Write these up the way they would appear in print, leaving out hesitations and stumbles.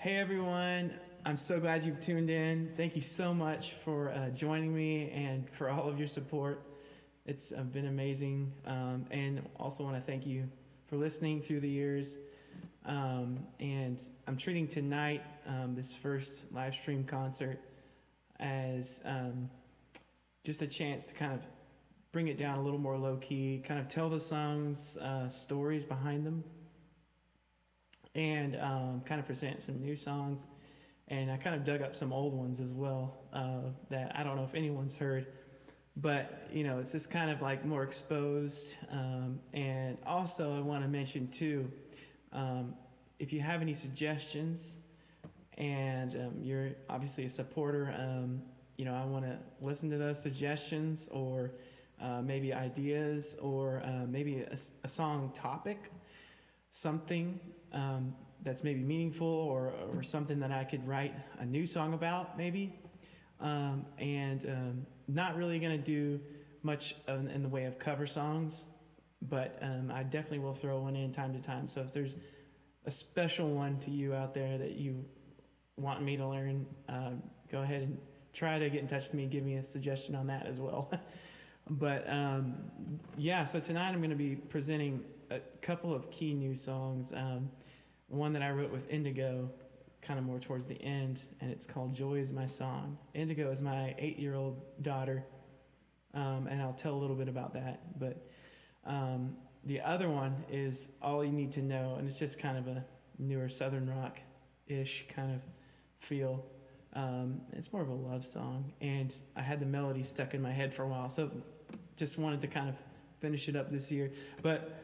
Hey everyone, I'm so glad you've tuned in. Thank you so much for joining me and for all of your support. It's been amazing. And also want to thank you for listening through the years. And I'm treating tonight, this first live stream concert, as just a chance to kind of bring it down a little more low key, kind of tell the songs, stories behind them, and kind of present some new songs. And I kind of dug up some old ones as well that I don't know if anyone's heard, but it's just kind of like more exposed. And also I want to mention too, if you have any suggestions and you're obviously a supporter, I want to listen to those suggestions, or maybe ideas, or maybe a song topic, something that's maybe meaningful, or something that I could write a new song about maybe. And not really going to do much in the way of cover songs, but I definitely will throw one in time to time. So if there's a special one to you out there that you want me to learn, go ahead and try to get in touch with me, give me a suggestion on that as well. But so tonight I'm going to be presenting a couple of key new songs. One that I wrote with Indigo, kind of more towards the end, and it's called Joy Is My Song. Indigo is my 8-year-old daughter, and I'll tell a little bit about that. But the other one is All You Need to Know, and it's just kind of a newer Southern rock-ish kind of feel. It's more of a love song, and I had the melody stuck in my head for a while, so just wanted to kind of finish it up this year. But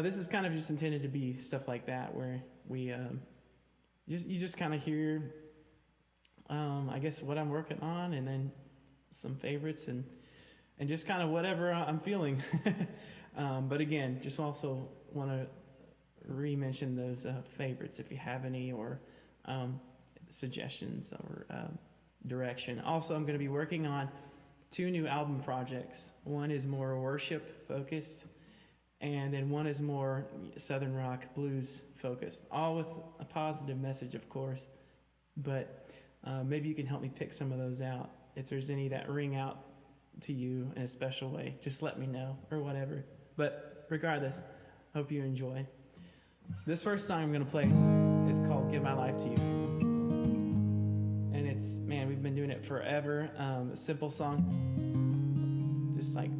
this is kind of just intended to be stuff like that, where we you just kind of hear, I guess, what I'm working on, and then some favorites, and just kind of whatever I'm feeling. But again, just also want to re-mention those favorites if you have any, or suggestions, or direction. Also, I'm going to be working on 2 new album projects. One is more worship focused, and then one is more Southern rock blues focused, all with a positive message, of course. But maybe you can help me pick some of those out. If there's any that ring out to you in a special way, just let me know, or whatever. But regardless, hope you enjoy. This first song I'm going to play is called Give My Life to You. And it's, we've been doing it forever. A simple song, just like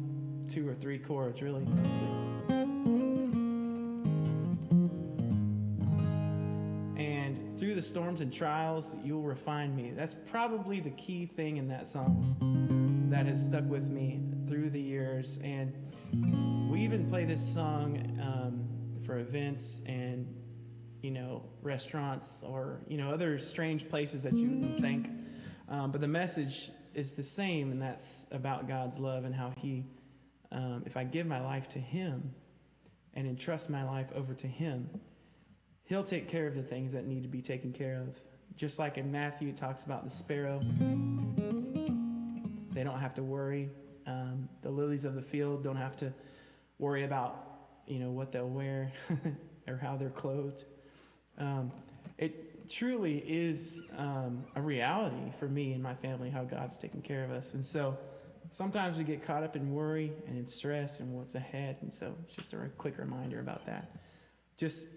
2 or 3 chords, really, mostly. And through the storms and trials, you'll refine me. That's probably the key thing in that song that has stuck with me through the years. And we even play this song for events and restaurants, or other strange places that you wouldn't think. But the message is the same, and that's about God's love, and how He, if I give my life to Him and entrust my life over to Him, He'll take care of the things that need to be taken care of. Just like in Matthew, it talks about the sparrow. They don't have to worry. The lilies of the field don't have to worry about, what they'll wear or how they're clothed. It truly is a reality for me and my family, how God's taking care of us. And so sometimes we get caught up in worry and in stress and what's ahead. And so it's just a quick reminder about that. Just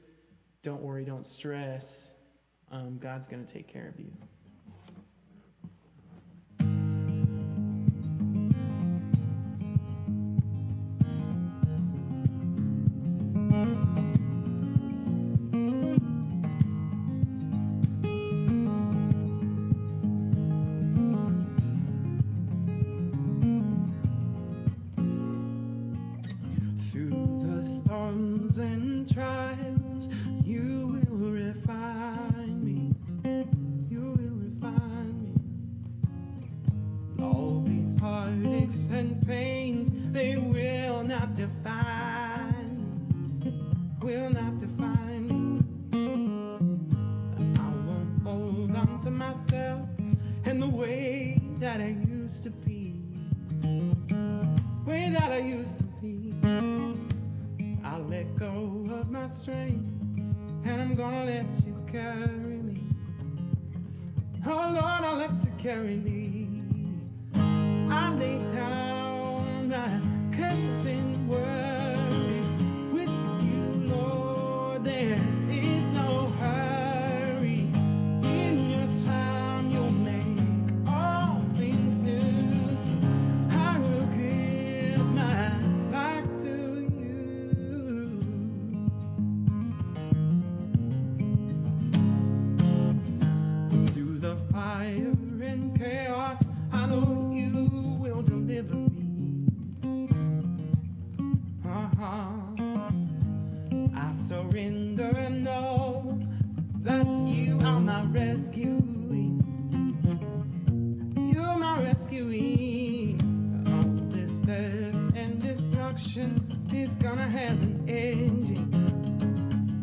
don't worry, don't stress. God's going to take care of you. And pains, they will not define me. I won't hold on to myself and the way that I used to be. I'll let go of my strength, and I'm gonna let you carry me. Oh Lord, I let you carry me. I lay down my cares and worries with you, Lord. There is no hurry. In your time, you'll make all things new. So I will give my life to you. Through the fire and chaos, I know you will deliver me. I surrender and know that you are my rescuing. You're my rescuing. All this death and destruction is gonna have an ending.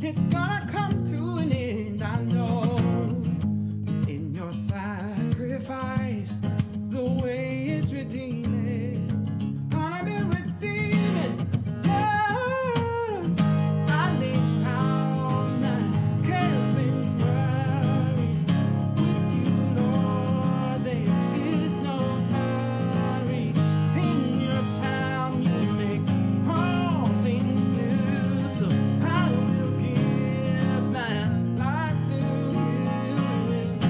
It's gonna come to an end, I know. In your sacrifice, the way is redeeming. Gonna be redeeming. Yeah. I lay down my cares and worries with you, Lord. There is no hurry. In your time, you make all things new. So I will give my life to you.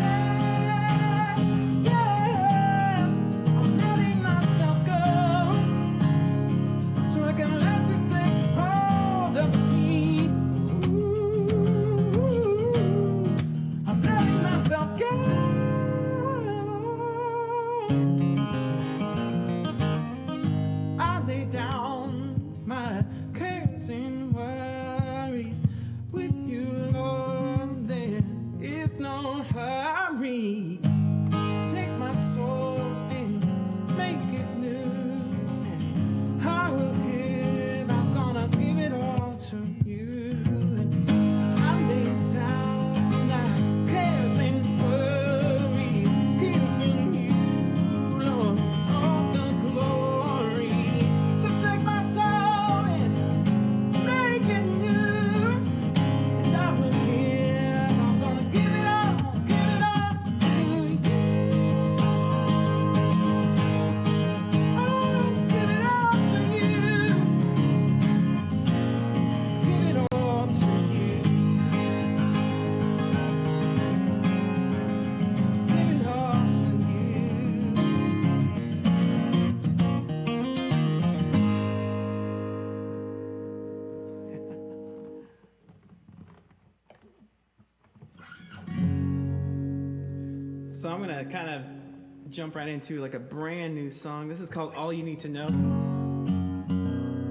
And yeah, I'm letting myself go so I can let you take hold of me. Ooh, I'm letting myself go. I lay down my cares and worries with you, Lord. There is no hurry. Take my soul and make it new. And I will give, I'm gonna give it all to you. And I lay down my cares and worries, giving you, Lord, all the glory. So take my soul and make it new. And I will give, I'm gonna give it all to you. Oh, give it all to you. Give it all to you. Give it all to you. So I'm gonna kind of jump right into like a brand new song. This is called All You Need to Know.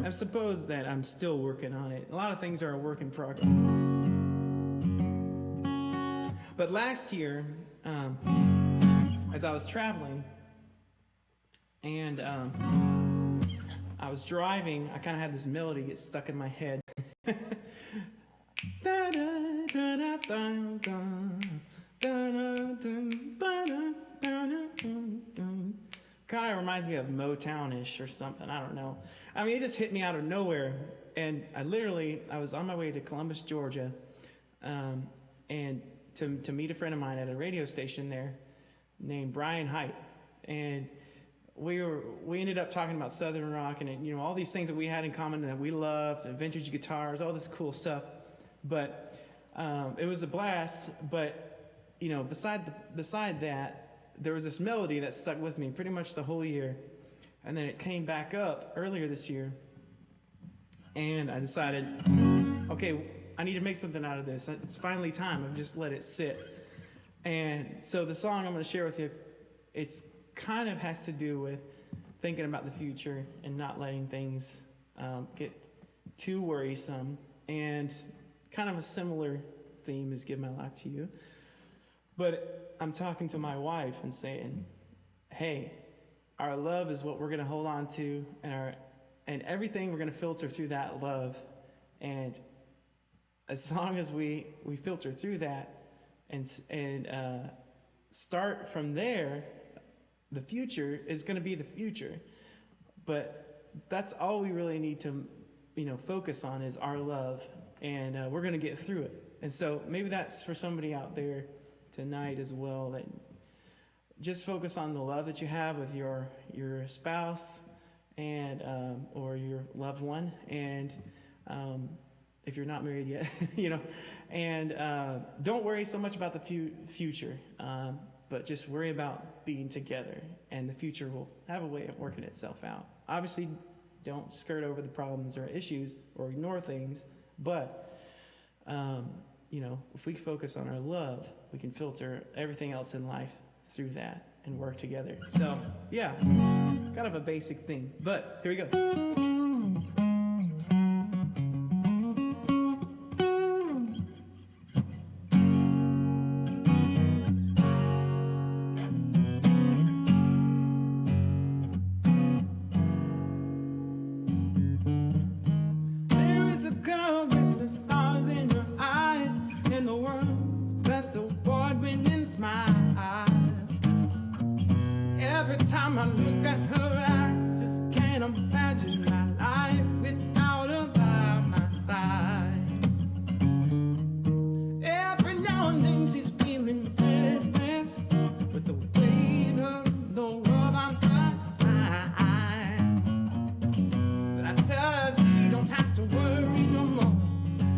I suppose that I'm still working on it. A lot of things are a work in progress. But last year, as I was traveling and I was driving, I kind of had this melody get stuck in my head. Kind of reminds me of Motown-ish or something. I don't know. I mean, it just hit me out of nowhere. And I was on my way to Columbus, Georgia, and to meet a friend of mine at a radio station there named Brian Height. And we ended up talking about Southern rock and all these things that we had in common that we loved, and vintage guitars, all this cool stuff. But it was a blast. But beside that, there was this melody that stuck with me pretty much the whole year. And then it came back up earlier this year. And I decided, okay, I need to make something out of this. It's finally time. I've just let it sit. And so the song I'm going to share with you, it's kind of has to do with thinking about the future and not letting things get too worrisome. And kind of a similar theme is Give My Life to You. But I'm talking to my wife and saying, hey, our love is what we're going to hold on to, and everything we're going to filter through that love. And as long as we filter through that and start from there, the future is going to be the future. But that's all we really need to focus on is our love, and we're going to get through it. And so maybe that's for somebody out there tonight as well, that just focus on the love that you have with your spouse and or your loved one, and if you're not married yet, and don't worry so much about the future, but just worry about being together, and the future will have a way of working itself out. Obviously, don't skirt over the problems or issues or ignore things, but if we focus on our love, we can filter everything else in life through that and work together. So yeah, kind of a basic thing, but here we go. There is a girl with the stars in her eyes and the world's best award-winning smile. Every time I look at her, I just can't imagine my life without her by my side. Every now and then she's feeling restless with the weight of the world on her mind. But I tell her she don't have to worry no more,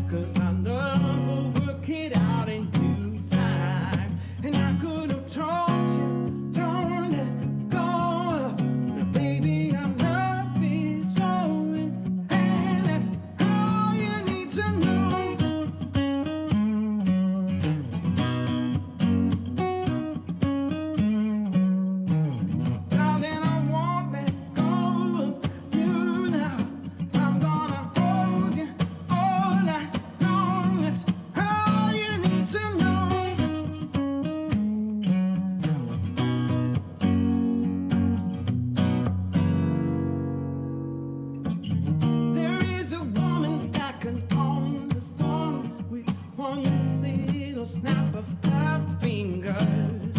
'cause our love will work it out in due time. And I could have told you, don't let go, but baby, our love is showing, and that's all you need to know. Darling, I won't let go of you now. I'm gonna hold you all night long. That's all you need to know. There is a woman that can calm the storm with one little snap of her fingers.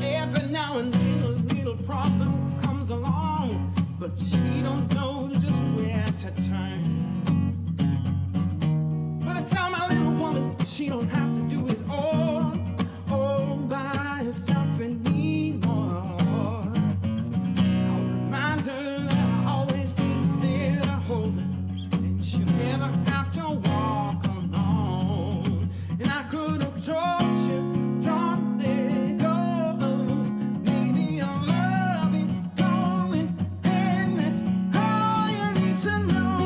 Every now and then a little problem comes along, but she don't know just where to turn. But I tell my little woman she don't have to do it all by herself anymore. I'll remind her that I'll always be there to hold her, and she'll never have to walk alone. And I could have told you, don't let go, baby, our love is going, and that's all you need to know.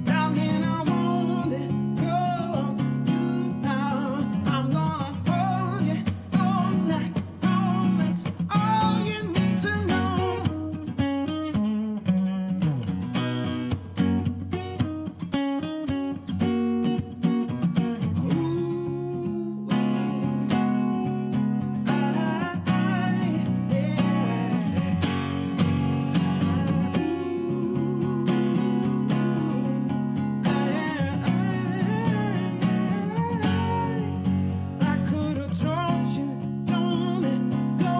Darling, I won't let go of you now. I'm gonna hold you all night long. That's all you need to know. I could have told you, don't let go,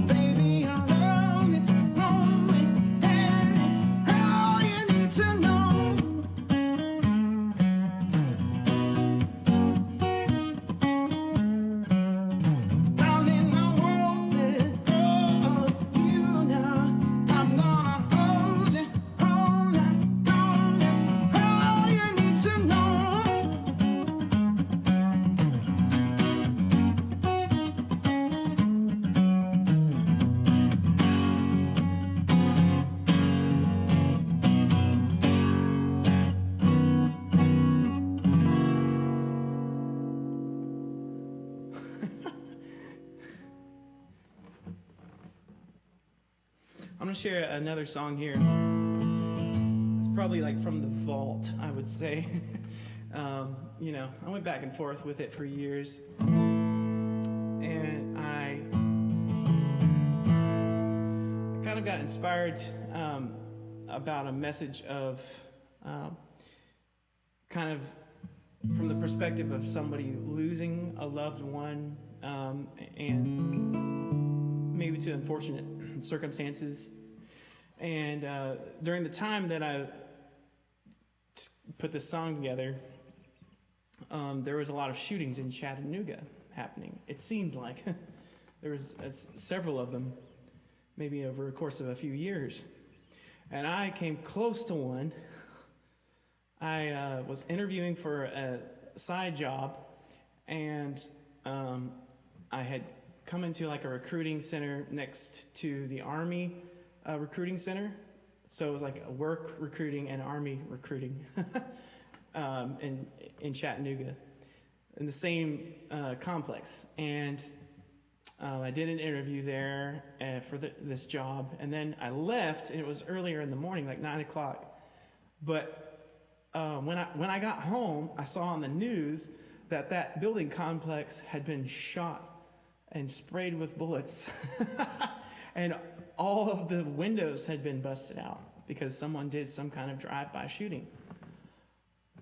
baby, our love is growing, and it's all you need to know. Darling, I won't let go of you now. I'm gonna hold you all night long. That's all you need to know. I'm gonna share another song here. It's probably like from the vault, I would say. I went back and forth with it for years, and I kind of got inspired about a message of kind of from the perspective of somebody losing a loved one, and maybe to unfortunate circumstances. And during the time that I put this song together, there was a lot of shootings in Chattanooga happening. It seemed like there was several of them, maybe over a course of a few years. And I came close to one. I was interviewing for a side job, and I had come into like a recruiting center next to the Army recruiting center. So it was like a work recruiting and Army recruiting in Chattanooga, in the same complex. And I did an interview there for this job, and then I left, and it was earlier in the morning, like 9 o'clock. But when I got home, I saw on the news that building complex had been shot and sprayed with bullets. And all of the windows had been busted out because someone did some kind of drive-by shooting.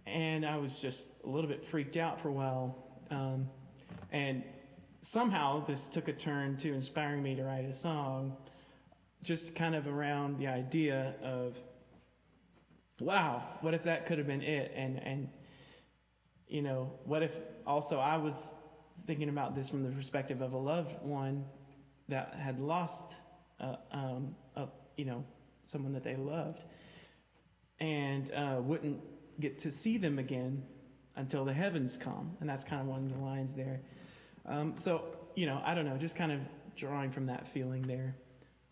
And I was just a little bit freaked out for a while. And somehow this took a turn to inspiring me to write a song, just kind of around the idea of, wow, what if that could have been it? And you know, what if also I was thinking about this from the perspective of a loved one that had lost, someone that they loved, and wouldn't get to see them again until the heavens come. And that's kind of one of the lines there. So, I don't know, just kind of drawing from that feeling there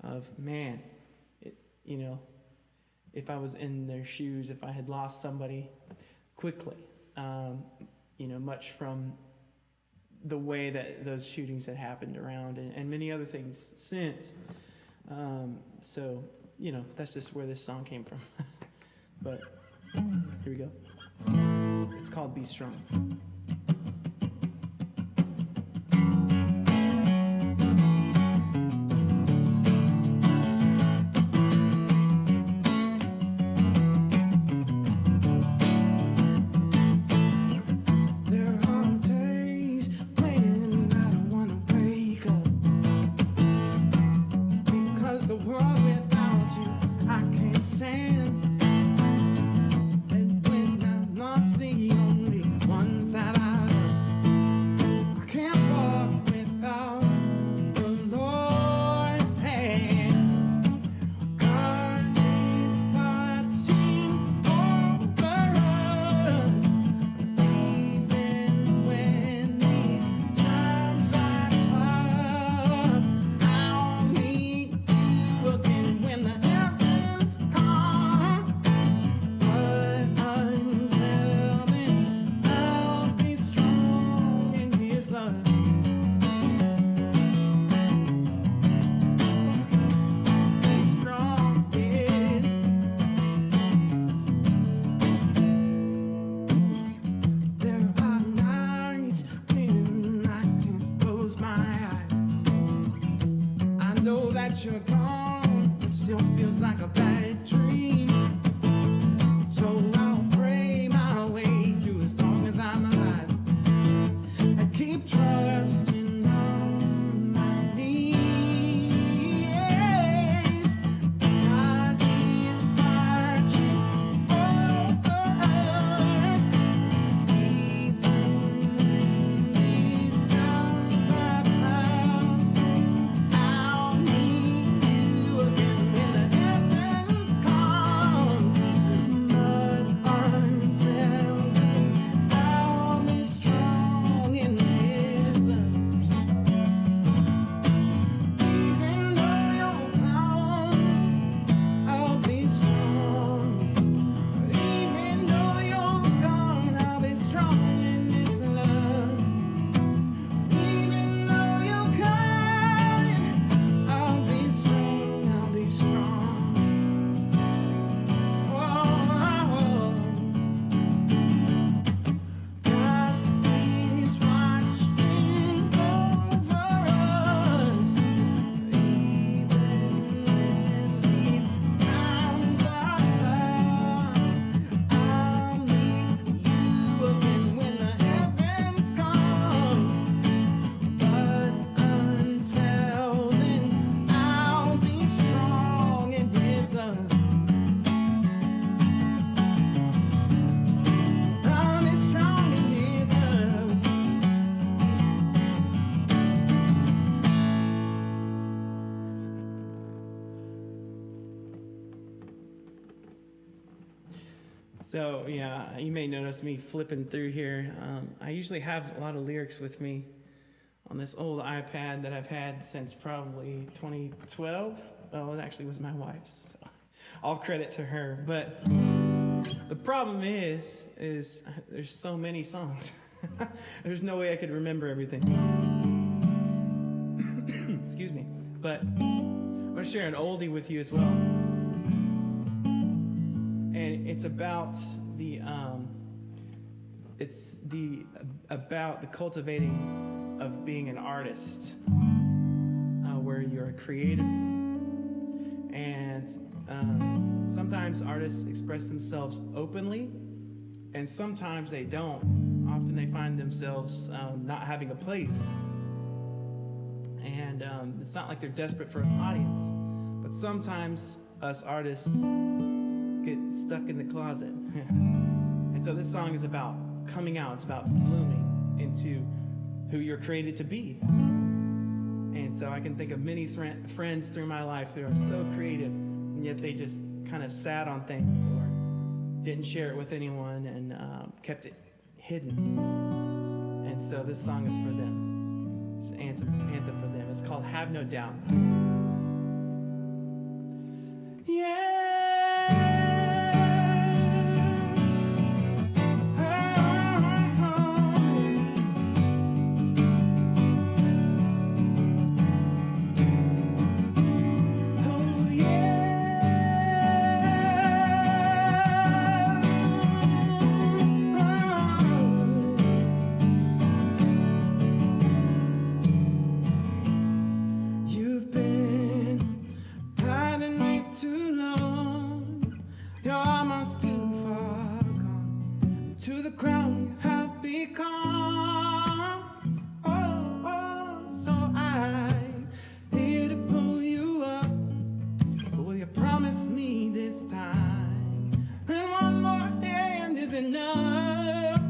of, man, if I was in their shoes, if I had lost somebody quickly, much from the way that those shootings had happened around and many other things since. That's just where this song came from. But here we go. It's called Be Strong. You're gone, it still feels like a bad dream. So I'll pray my way through as long as I'm alive, and keep trusting on my knees. God is watching over us, even when these times are tough. I'll meet you again when the heavens So yeah, you may notice me flipping through here. I usually have a lot of lyrics with me on this old iPad that I've had since probably 2012. Well, it actually was my wife's, so all credit to her. But the problem is there's so many songs. There's no way I could remember everything. Excuse me. But I'm gonna share an oldie with you as well. And it's about the cultivating of being an artist, where you're a creative, and sometimes artists express themselves openly, and sometimes they don't. Often they find themselves not having a place, and it's not like they're desperate for an audience, but sometimes us artists get stuck in the closet. And so this song is about coming out. It's about blooming into who you're created to be. And so I can think of many friends through my life who are so creative, and yet they just kind of sat on things or didn't share it with anyone and kept it hidden. And so this song is for them. It's an anthem for them. It's called Have No Doubt. Yeah. To the crown you have become. So I'm here to pull you up. But will you promise me this time? And one more hand is enough.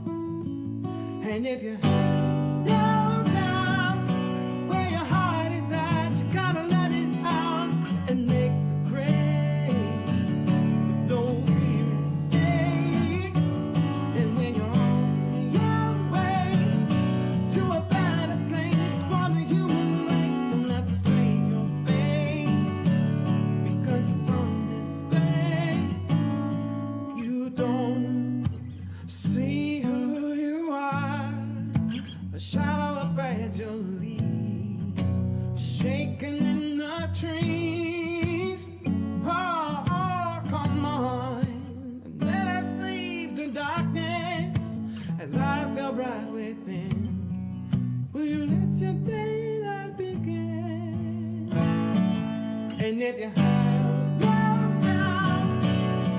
And if you know down where your heart is at, you gotta let it out and make the grade. Don't fear at stake. And when you're on your way to a better place for the human race, don't have to save your face, because it's on display. You don't see who you are, a shadow up at your leaves, shaking in the trees. Oh, come on, and let us leave the darkness as eyes go bright within. Will you let your daylight begin? And if you have no doubt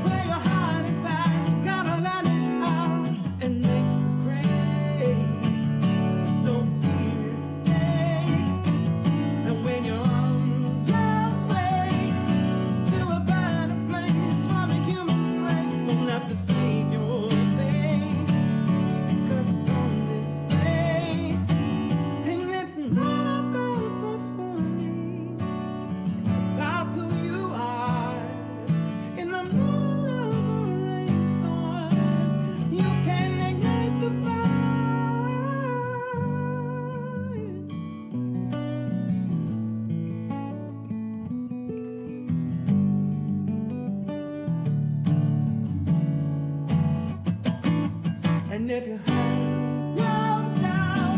where your heart is at, you gotta let it out and make the grade. Don't fear at stake. And when you're on your way to a better place for the human race, don't have to save your face, because it's on display. And it's not about performing, it's about who you are. In the middle of a rainstorm, you can ignite the fire. And if you have no doubt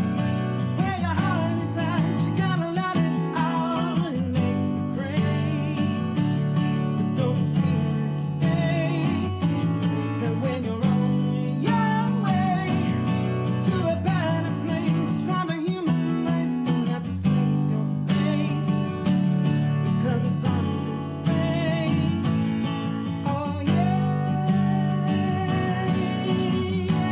where your heart is at, you gotta let it out and make it great. Don't fear at stake. And when you're on your way to a better place for the human race, don't have to save your face, because it's on display. Oh yeah, yeah.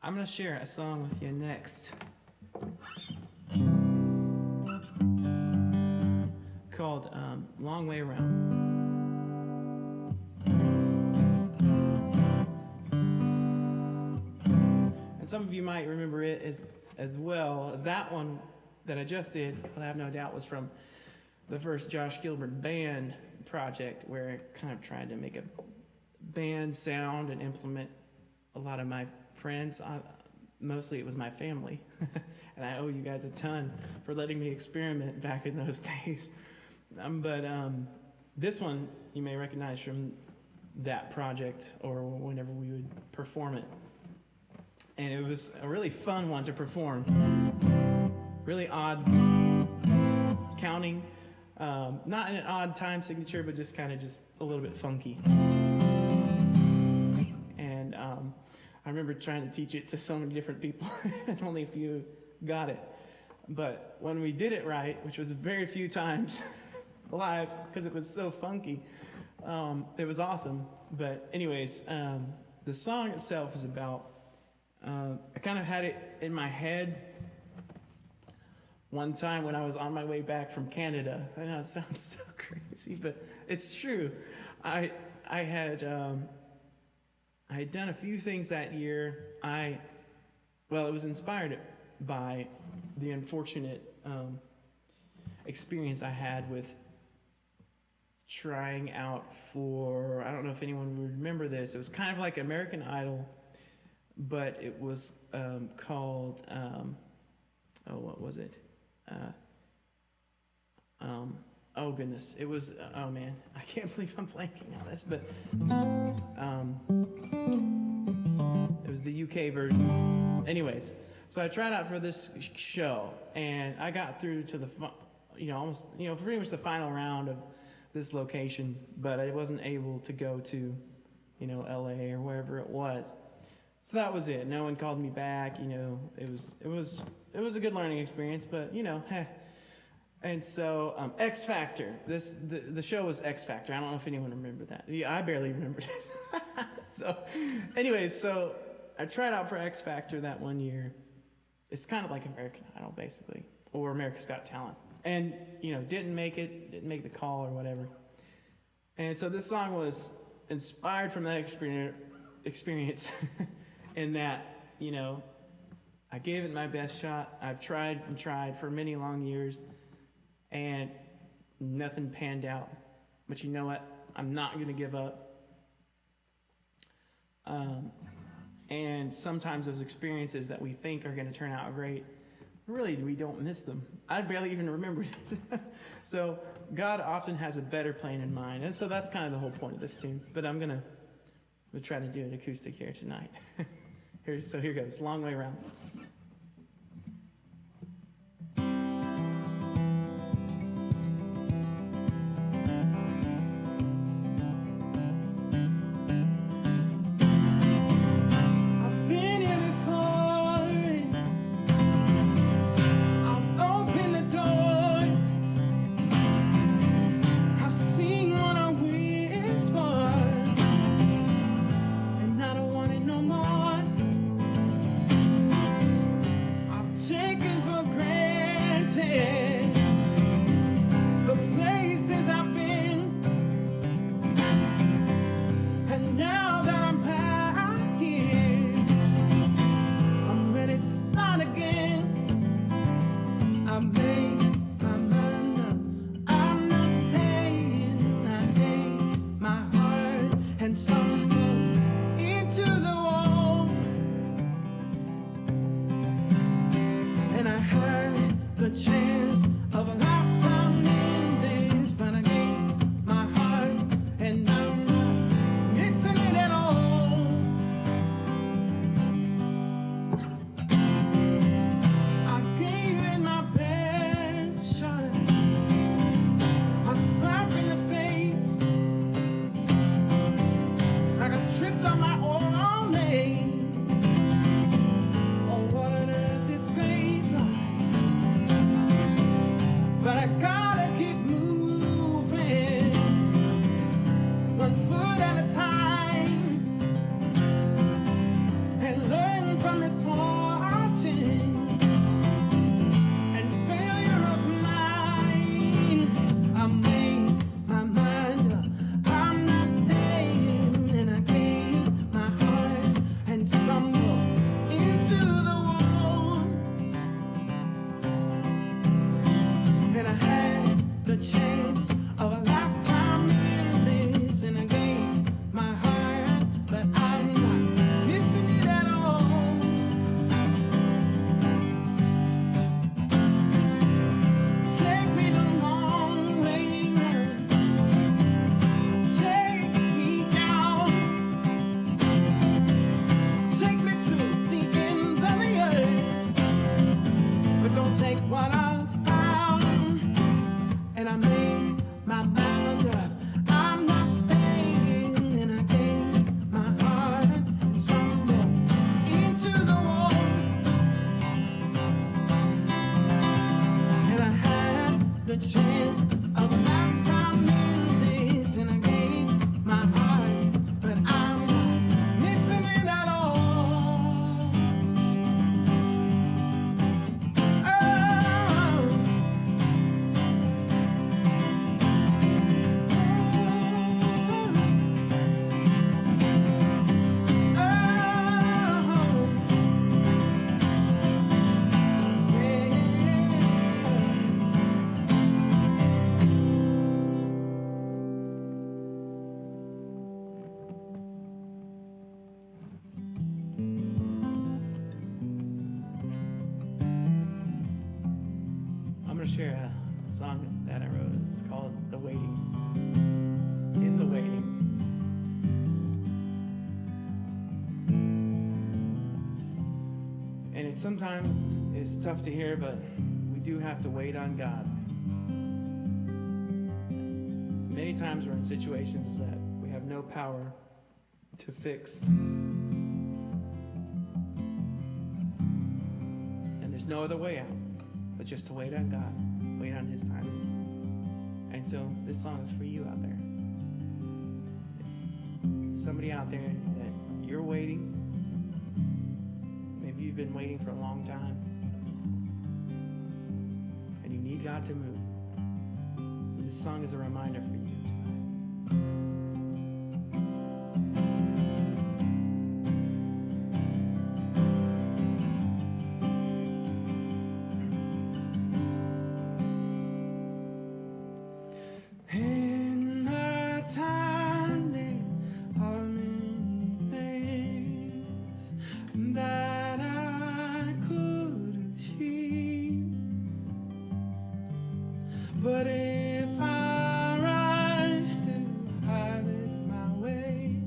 I'm going to share a song with you next called Long Way Around. And some of you might remember it as well as that one that I just did, I have no doubt, was from the first Josh Gilbert band project, where I kind of tried to make a band sound and implement a lot of my friends. Mostly it was my family. And I owe you guys a ton for letting me experiment back in those days. But this one you may recognize from that project or whenever we would perform it. And it was a really fun one to perform. Really odd counting. Not in an odd time signature, but just kind of just a little bit funky. And I remember trying to teach it to so many different people, and only a few got it. But when we did it right, which was very few times live because it was so funky, it was awesome. But anyways, the song itself is about, I kind of had it in my head one time when I was on my way back from Canada. I know it sounds so crazy, but it's true. I had done a few things that year. It was inspired by the unfortunate experience I had with trying out for, I don't know if anyone would remember this, it was kind of like American Idol, but it was called, what was it? Oh goodness, it was, oh man, I can't believe I'm blanking on this, but it was the UK version. Anyways, so I tried out for this show, and I got through to the, almost, pretty much the final round of this location, but I wasn't able to go to, LA or wherever it was. So that was it. No one called me back. It was a good learning experience, but heh. And so X Factor. The show was X Factor. I don't know if anyone remembered that. Yeah, I barely remembered it. So, anyways, so I tried out for X Factor that one year. It's kind of like American Idol, basically, or America's Got Talent. And didn't make the call or whatever. And so this song was inspired from that experience. In that, I gave it my best shot. I've tried and tried for many long years, and nothing panned out. But you know what? I'm not going to give up. And sometimes those experiences that we think are going to turn out great, really, we don't miss them. I barely even remembered it. So God often has a better plan in mind. And so that's kind of the whole point of this tune. But we'll try to do an acoustic here tonight. Here goes, Long Way Around. I've been here before. I've opened the door. I've seen what I wish for, and I don't want it no more. to share a song that I wrote. It's called The Waiting. In the Waiting. And it sometimes is tough to hear, but we do have to wait on God. Many times we're in situations that we have no power to fix. And there's no other way out but just to wait on God, wait on His timing. And so this song is for you out there. Somebody out there that you're waiting. Maybe you've been waiting for a long time and you need God to move. And this song is a reminder for you tonight. In my time there are many things that I could achieve, but if I rush to have it my way,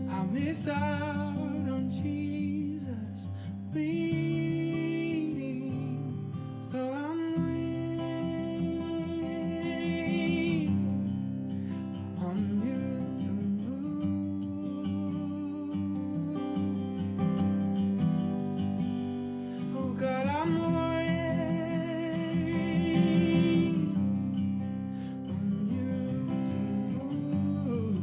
I'll miss out on Jesus leading. So I'm waiting on you to move. Oh God, I'm waiting on you to move.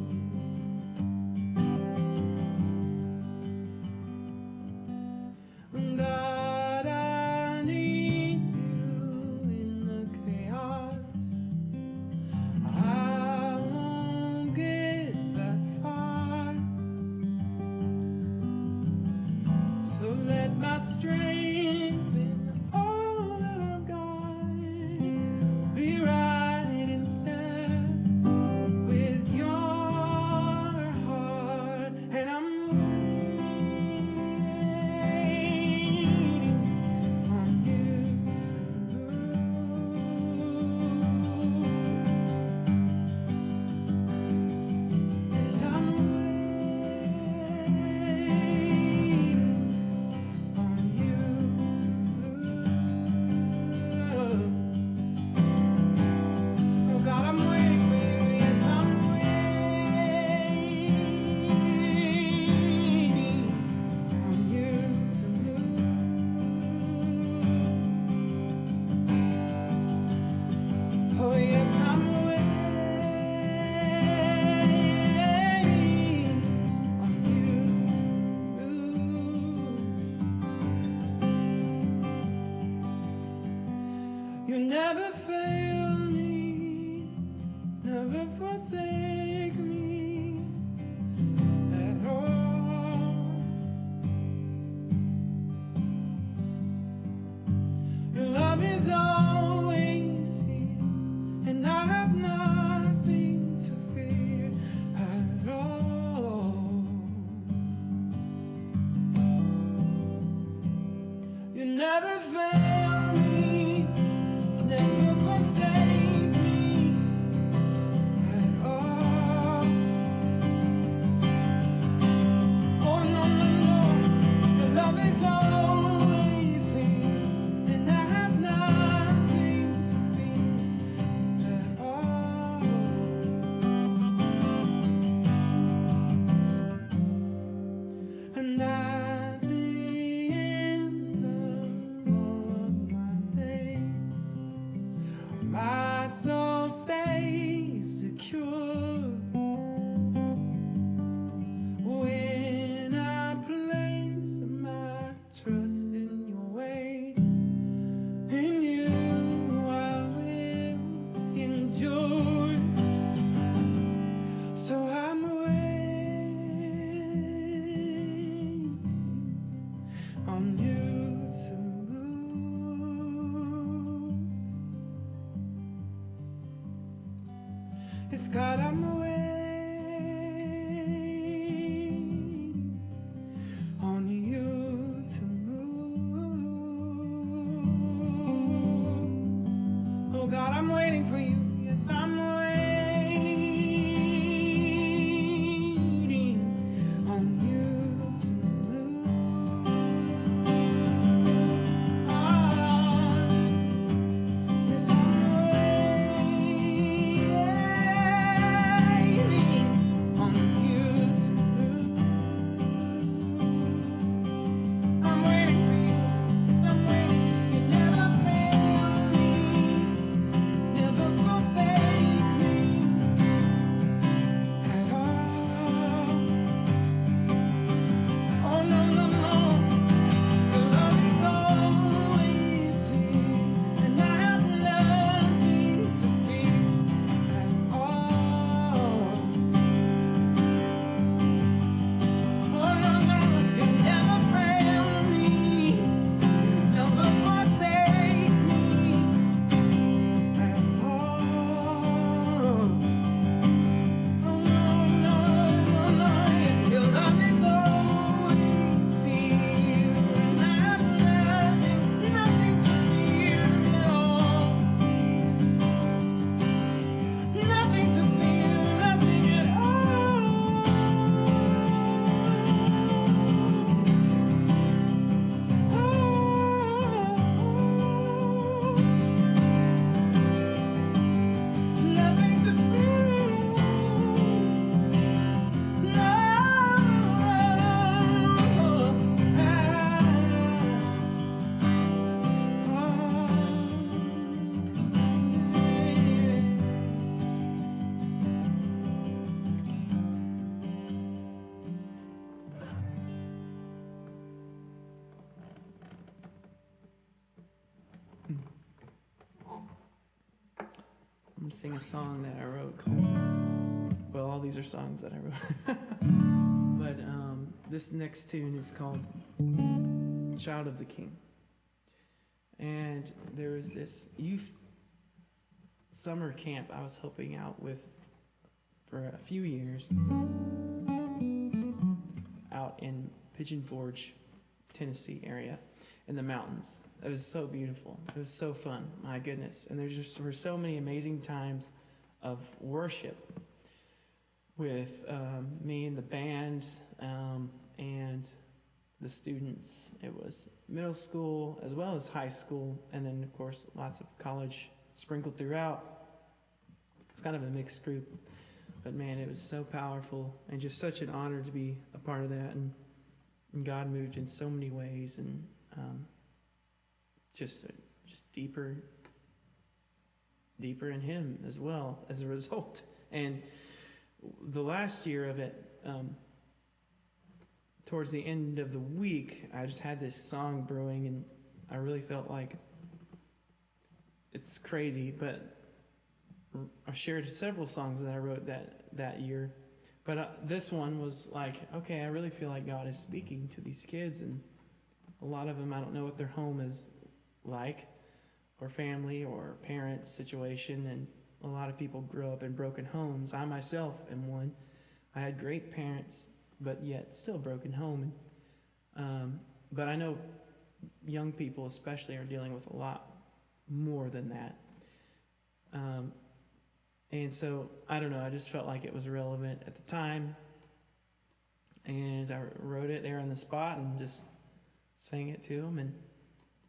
God, I need you in the chaos. I won't get that far. So let my strength in all that I've got be right in step with your heart. And I'm waiting on you to move. Yes, I'm waiting on you to move. Oh God, I'm waiting for you. Yes, I'm waiting on you to move. Oh yes, I'm waiting on you to move. You never fail me, never forsake me at all. Your love is always here, and I have nothing to fear at all. You never fail me, never forsake me at all. Oh no, no, no, your love is always here, and I have nothing to fear at all. And at the end of my days, my soul stays secure when I place my trust in your way. In you I will endure. So I'm waiting on you to move. It's God, I'm waiting on you to move. gonna sing a song that I wrote called, well, all these are songs that I wrote. But this next tune is called Child of the King. And there was this youth summer camp I was helping out with for a few years out in Pigeon Forge, Tennessee area in the mountains. It was so beautiful. It was so fun. My goodness. And there just were so many amazing times of worship with me and the band and the students. It was middle school as well as high school, and then of course lots of college sprinkled throughout. It's kind of a mixed group, but man, it was so powerful and just such an honor to be a part of that. And God moved in so many ways, and just deeper in Him as well as a result. And the last year of it, towards the end of the week, I just had this song brewing, and I really felt like, it's crazy, but I shared several songs that I wrote that year. But this one was like, okay, I really feel like God is speaking to these kids, and a lot of them, I don't know what their home is like, or family, or parent situation, and a lot of people grow up in broken homes. I myself am one. I had great parents, but yet still broken home. But I know young people especially are dealing with a lot more than that. And so, I don't know, I just felt like it was relevant at the time. And I wrote it there on the spot and just sang it to them, and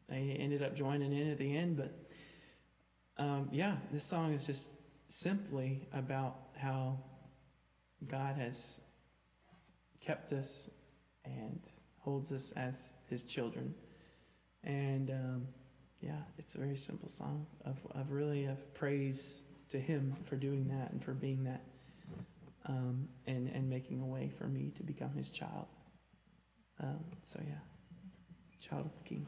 they ended up joining in at the end. But yeah, this song is just simply about how God has kept us and holds us as His children. And yeah, it's a very simple song of praise to Him for doing that and for being that, and making a way for me to become His child. So yeah, Child of the King.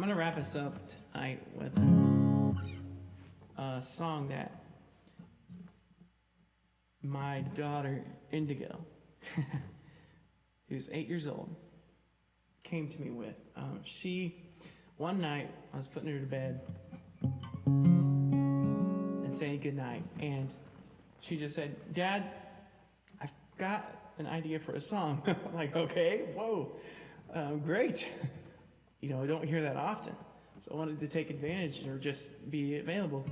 I'm gonna wrap us up tonight with a song that my daughter Indigo, who's 8 years old, came to me with. One night I was putting her to bed and saying goodnight, and she just said, "Dad, I've got an idea for a song." I'm like, okay, whoa, great. I don't hear that often. So I wanted to take advantage or just be available.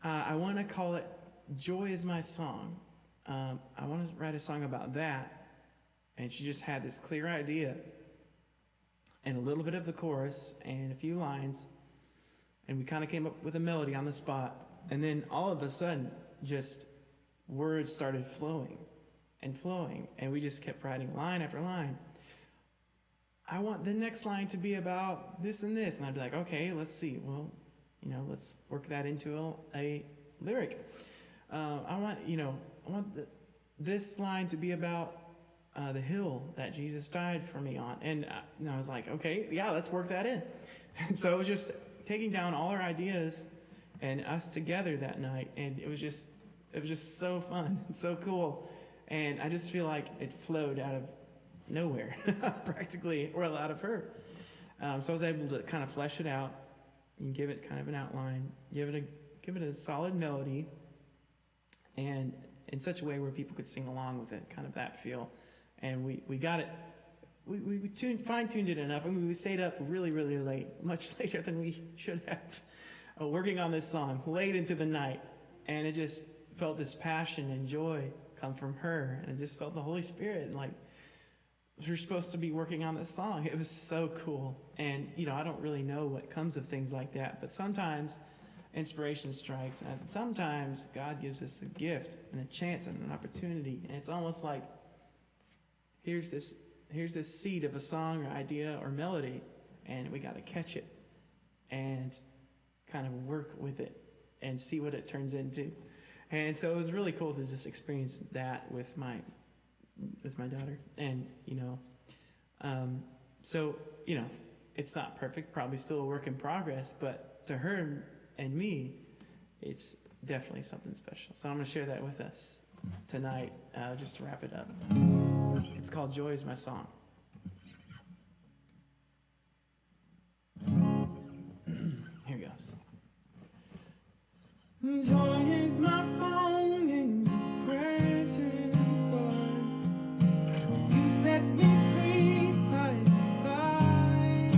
I want to call it Joy Is My Song. I want to write a song about that. And she just had this clear idea and a little bit of the chorus and a few lines. And we kind of came up with a melody on the spot. And then all of a sudden, just words started flowing and flowing. And we just kept writing line after line. I want the next line to be about this and this. And I'd be like, okay, let's see. Well, let's work that into a lyric. I want this line to be about the hill that Jesus died for me on. And I was like, okay, yeah, let's work that in. And so it was just taking down all our ideas and us together that night. And it was just so fun and so cool. And I just feel like it flowed out of nowhere, practically, or out of her. So I was able to kind of flesh it out and give it kind of an outline, give it a solid melody, and in such a way where people could sing along with it, kind of that feel. And we got it. We fine-tuned it enough. I mean, we stayed up really, really late, much later than we should have, working on this song late into the night. And it just felt this passion and joy come from her, and I just felt the Holy Spirit, and like, we're supposed to be working on this song. It was so cool. And, I don't really know what comes of things like that, but sometimes inspiration strikes, and sometimes God gives us a gift and a chance and an opportunity. And it's almost like, here's this seed of a song or idea or melody, and we got to catch it and kind of work with it and see what it turns into. And so it was really cool to just experience that with my daughter. And it's not perfect, probably still a work in progress, but to her and me, it's definitely something special. So I'm going to share that with us tonight, just to wrap it up. It's called Joy Is My Song. Here goes. Joy is my song in your presence, Lord. You set me free by light,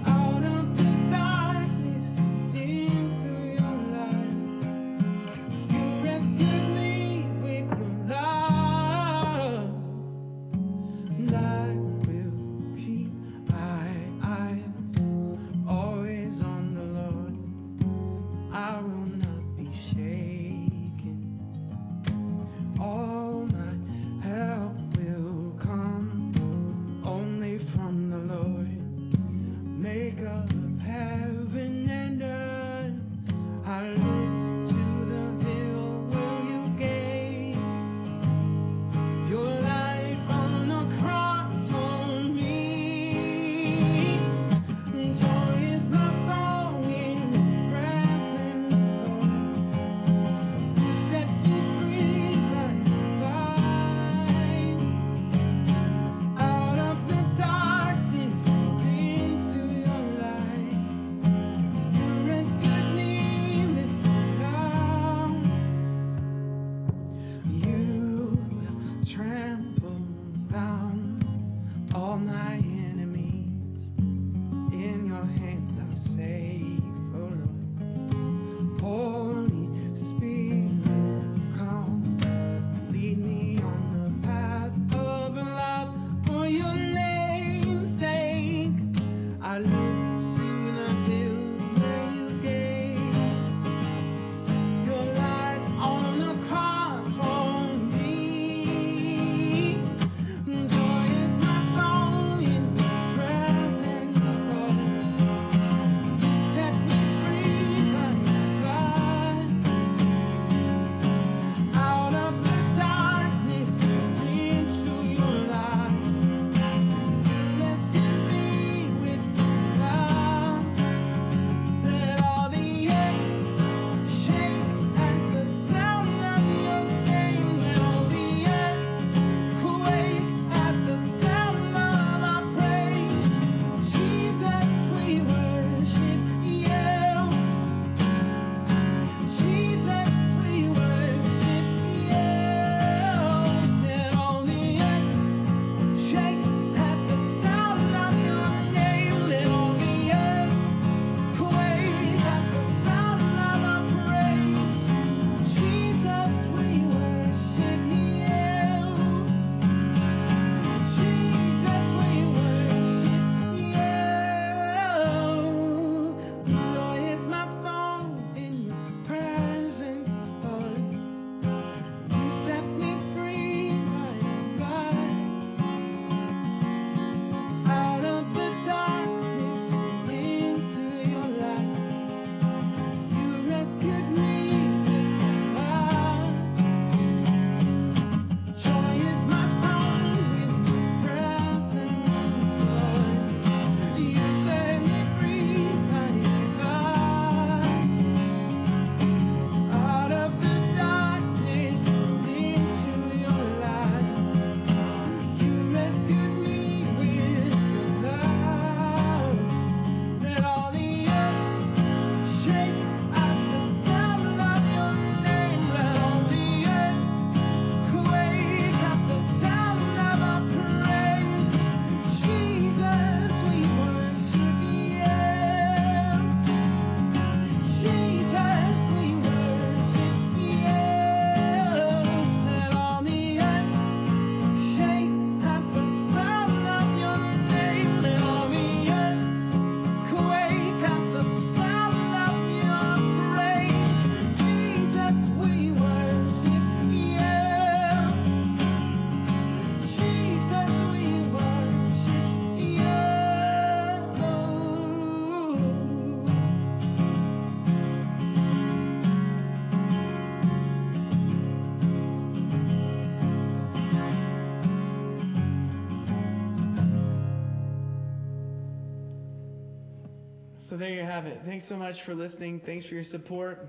out of the darkness into your light. You rescued me with your love, and I will keep my eyes always on the Lord. I will not be shaken. rescued me with love. Joy is my song in your presence, Lord. You set me free, mighty God. Out of the darkness into your light. You rescued me with your love. Let all the earth shake at the sound of your name. Let all the earth quake at the sound of our praise. Jesus, we worship you. Jesus, we worship you. Let all the earth shake at the sound of your name. Let all the earth quake at the sound of your praise. Jesus, we worship you. Jesus, we worship you. So there you have it. Thanks so much for listening. Thanks for your support.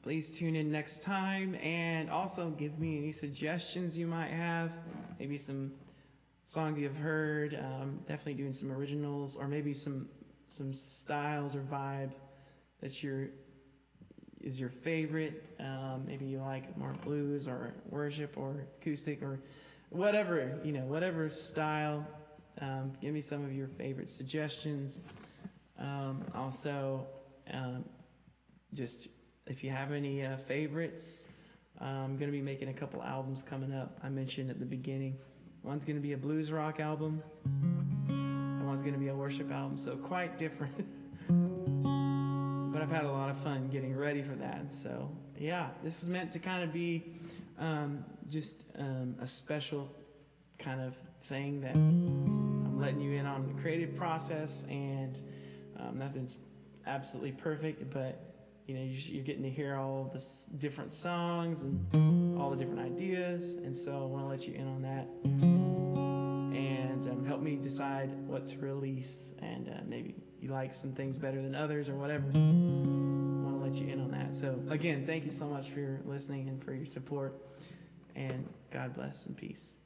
Please tune in next time, and also give me any suggestions you might have. Maybe some songs you've heard. Definitely doing some originals, or maybe some styles or vibe that is your favorite. Maybe you like more blues or worship or acoustic or whatever, whatever style. Give me some of your favorite suggestions. Also, just if you have any favorites, I'm going to be making a couple albums coming up. I mentioned at the beginning. One's going to be a blues rock album, and one's going to be a worship album, so quite different. But I've had a lot of fun getting ready for that. So, yeah, this is meant to kind of be just a special kind of thing that I'm letting you in on the creative process, and nothing's absolutely perfect, but you're getting to hear all the different songs and all the different ideas, and so I want to let you in on that, and help me decide what to release, and maybe you like some things better than others or whatever. I want to let you in on that. So again, thank you so much for your listening and for your support, and God bless and peace.